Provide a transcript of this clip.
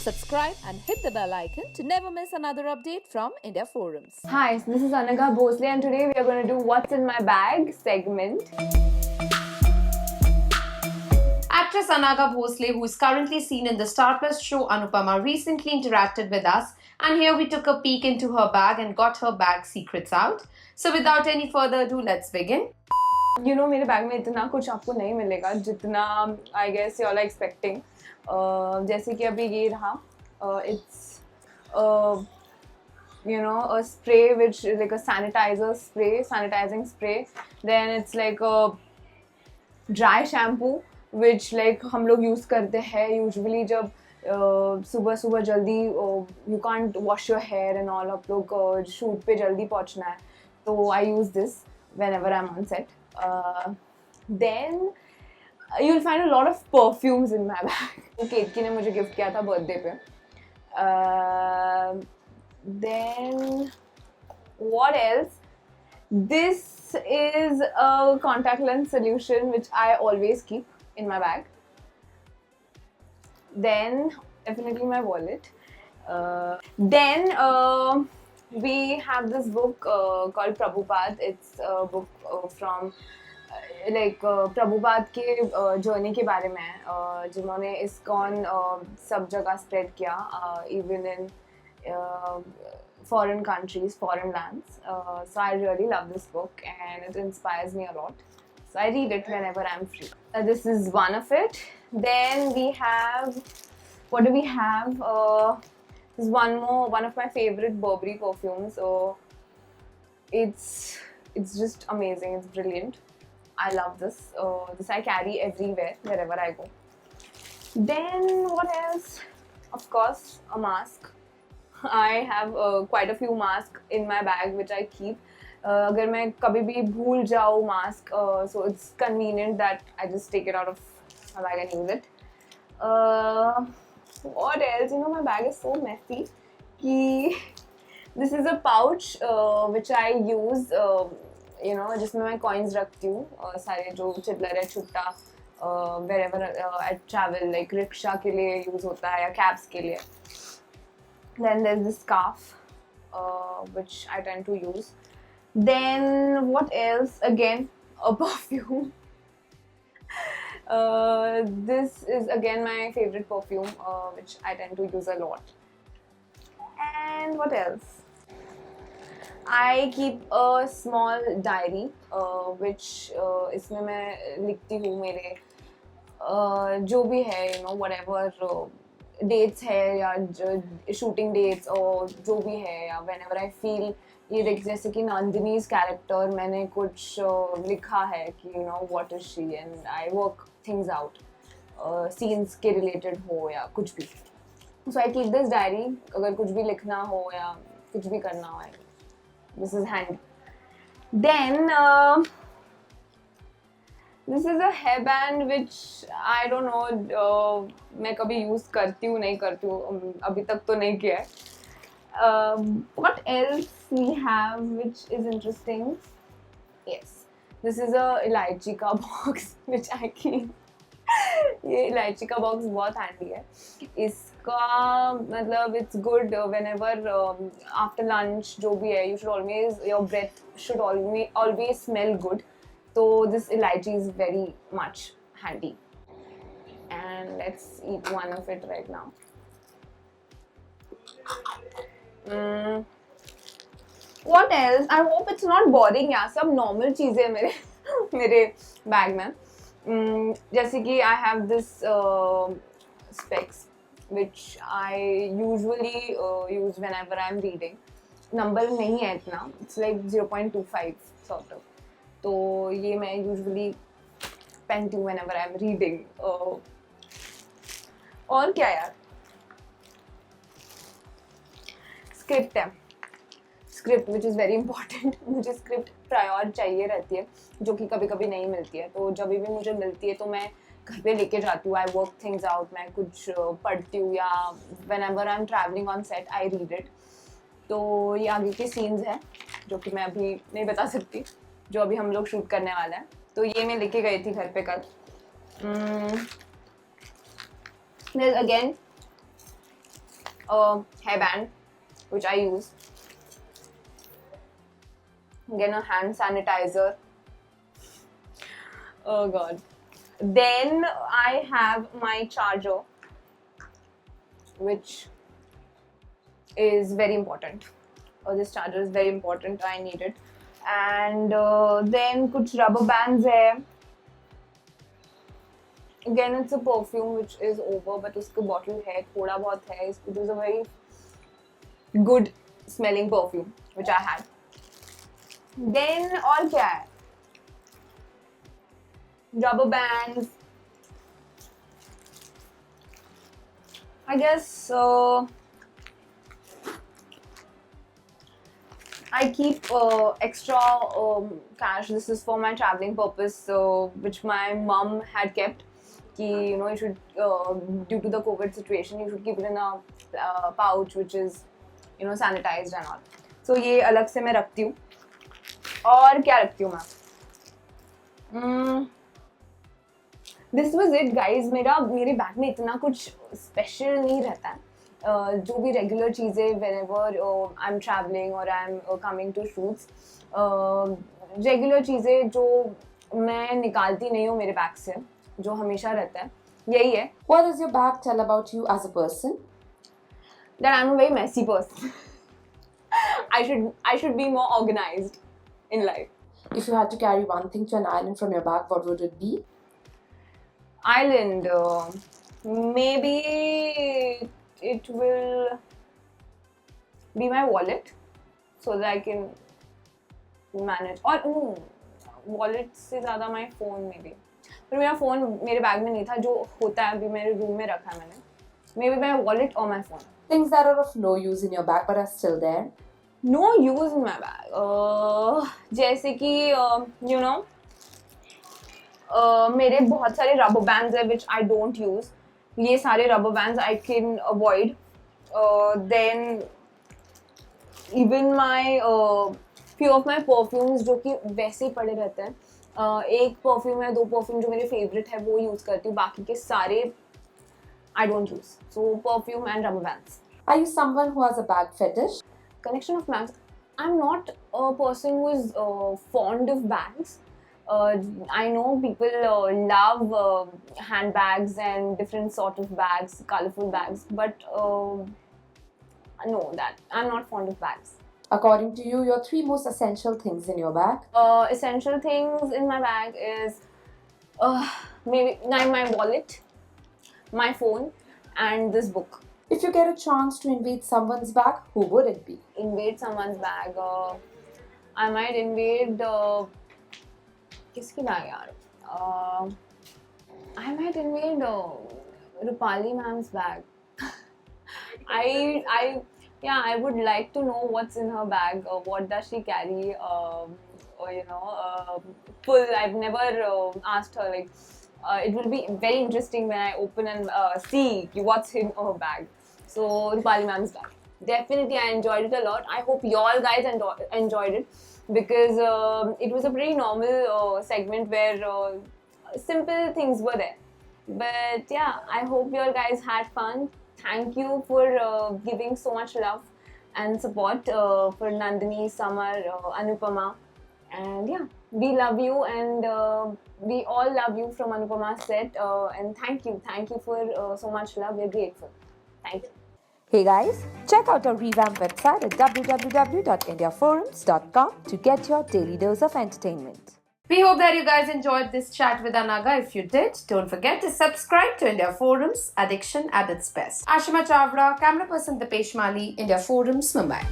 subscribe and hit the bell icon to never miss another update from India Forums. Hi, so this is Anagha Bhosle and today we are going to do What's in My Bag segment. Actress Anagha Bhosle, who is currently seen in the Star Plus show Anupama, recently interacted with us, and here we took a peek into her bag and got her bag secrets out. So without any further ado, let's begin. You know, मेरे bag में इतना कुछ आपको नहीं मिलेगा जितना I guess you all are expecting. जैसे कि अभी ये रहा, it's you know, a spray which is like a sanitizing spray. Then it's like a dry shampoo which like हम लोग use करते हैं usually जब सुबह सुबह जल्दी you can't wash your hair and all, आप लोग shoot पे जल्दी पहुंचना है, तो I use this whenever I'm on set. Then you'll find a lot of perfumes in my bag. केतकी ने मुझे गिफ्ट किया था बर्थडे पे. Then what else? This is a contact lens solution which I always keep in my bag. Then definitely my wallet. Then we have this book called Prabhupada. It's a book from like Prabhupada के journey के बारे में है, जिन्होंने ISKCON सब जगह spread किया, even in foreign countries, foreign lands. So I really love this book and it inspires me a lot. So I read it whenever I'm free. This is one of it. Then we have, what do we have? This is one of my favorite Burberry perfumes. So it's just amazing. It's brilliant. I love this. This I carry everywhere, wherever I go. Then what else? Of course, a mask. I have quite a few masks in my bag which I keep. अगर मैं कभी भी भूल जाऊँ mask, so it's convenient that I just take it out of my bag and use it. What else? You know, my bag is so messy. This is a pouch which I use. You know, जिसमें मैं coins रखती हूँ, सारे जो चिल्लर है छुट्टा, wherever I travel, like rickshaw के लिए use होता है या cabs के लिए. Then there's this scarf which I tend to use. Then what else? Again, a perfume. This is again my favorite perfume which I tend to use a lot. And what else? I keep a small diary which इसमें मैं लिखती हूँ मेरे जो भी है, you know, whatever dates है या shooting dates और जो भी है, या whenever I feel, ये देख जैसे कि नंदिनी's character मैंने कुछ लिखा है कि you know what is she, and I work things out, scenes के related हो या कुछ भी. So I keep this diary, अगर कुछ भी लिखना हो या कुछ भी करना हो, this is handy. Then this is a hairband which I don't know, मैं कभी use करती हूँ नहीं करती हूँ, अभी तक तो नहीं किया है. What else we have which is interesting? Yes, this is a इलायची का box which I keep. ये इलायची का बॉक्स बहुत हैंडी है. इसका मतलब it's good whenever after lunch जो भी है, you should always, your breath should always smell good. So this इलायची is very much handy. And let's eat one of it right now. What else? I hope it's not boring यार, सब normal चीज़ें हैं मेरे bag में. जैसे कि I have this specs which I usually use whenever I'm reading. Number नहीं है इतना, it's like 0.25 sort of. तो ये मैं usually पहनती हूँ whenever I'm reading. और क्या यार? स्क्रिप्ट है. Script which is very important. मुझे स्क्रिप्ट प्रायर चाहिए रहती है, जो कि कभी कभी नहीं मिलती है. तो जब भी मुझे मिलती है तो मैं घर पे लेके जाती हूँ. I work things out. मैं कुछ पढ़ती हूँ या whenever I am travelling on set I read it. तो ये आगे के सीन्स हैं जो कि मैं अभी नहीं बता सकती, जो अभी हम लोग शूट करने वाला है. तो ये मैं लेके गई थी घर पे कल. There's again hairband, which I use. Again, a hand sanitizer. Oh god. Then I have my charger, which is very important. This charger is very important. I need it. And then कुछ rubber bands है. Again, it's a perfume which is over, but उसका bottle है, थोड़ा बहुत है. It is a very good smelling perfume which I had. Then और क्या है? Rubber bands. I guess I keep extra cash. This is for my traveling purpose, which my mom had kept. You know, you should, due to the COVID situation, you should keep it in a pouch which is, you know, sanitized and all. So ये अलग से मैं रखती हूँ. और क्या रखती हूँ मैं? This was it, guys. मेरे बैग में इतना कुछ स्पेशल नहीं रहता है. जो भी रेगुलर चीज़ें whenever I'm traveling or I'm coming to shoots, regular चीज़ें जो मैं निकालती नहीं हूँ मेरे बैग से, जो हमेशा रहता है, यही है. What does your bag tell about you as a person? That I'm a very messy person. I should be more organized in life. If you had to carry one thing to an island from your bag, what would it be? Island, maybe it will be my wallet, so that I can manage. Or wallet से ज़्यादा my phone maybe. पर मेरा phone मेरे bag में नहीं था, जो होता है अभी मेरे रूम में रखा है मैंने. Maybe my wallet or my phone. Things that are of no use in your bag but are still there. No use in my bag. जैसे कि you know, मेरे बहुत सारे rubber bands हैं which I don't use. ये सारे rubber bands I can avoid. Then even my few of my perfumes जो कि वैसे ही पड़े रहते हैं. एक परफ्यूम है, 2 परफ्यूम जो मेरे फेवरेट है वो यूज करती हूँ, बाकी के सारे I don't use. So perfume and rubber bands. Are you someone who has a bag fetish? Collection of bags. I'm not a person who is fond of bags. I know people love handbags and different sort of bags, colorful bags, but no, that I'm not fond of bags. According to you, your 3 most essential things in your bag? Essential things in my bag is maybe my wallet, my phone, and this book. If you get a chance to invade someone's bag, who would it be? Invade someone's bag. I might invade. किसकी bag यार? I might invade Rupali ma'am's bag. I would like to know what's in her bag. What does she carry? Or you know, full. I've never asked her. Like, it will be very interesting when I open and see what's in her bag. So Rupali ma'am's bag. Definitely, I enjoyed it a lot. I hope you all guys enjoyed it, because it was a pretty normal segment where simple things were there. But yeah, I hope you all guys had fun. Thank you for giving so much love and support for Nandini, Samar, Anupama. And yeah, we love you, and we all love you from Anupama's set. And thank you for so much love. We're grateful. Thank you. Hey guys, check out our revamped website at www.indiaforums.com to get your daily dose of entertainment. We hope that you guys enjoyed this chat with Anaga. If you did, don't forget to subscribe to India Forums, Addiction at its best. Ashima Chavra, camera person Dipesh Mali, India Forums, Mumbai.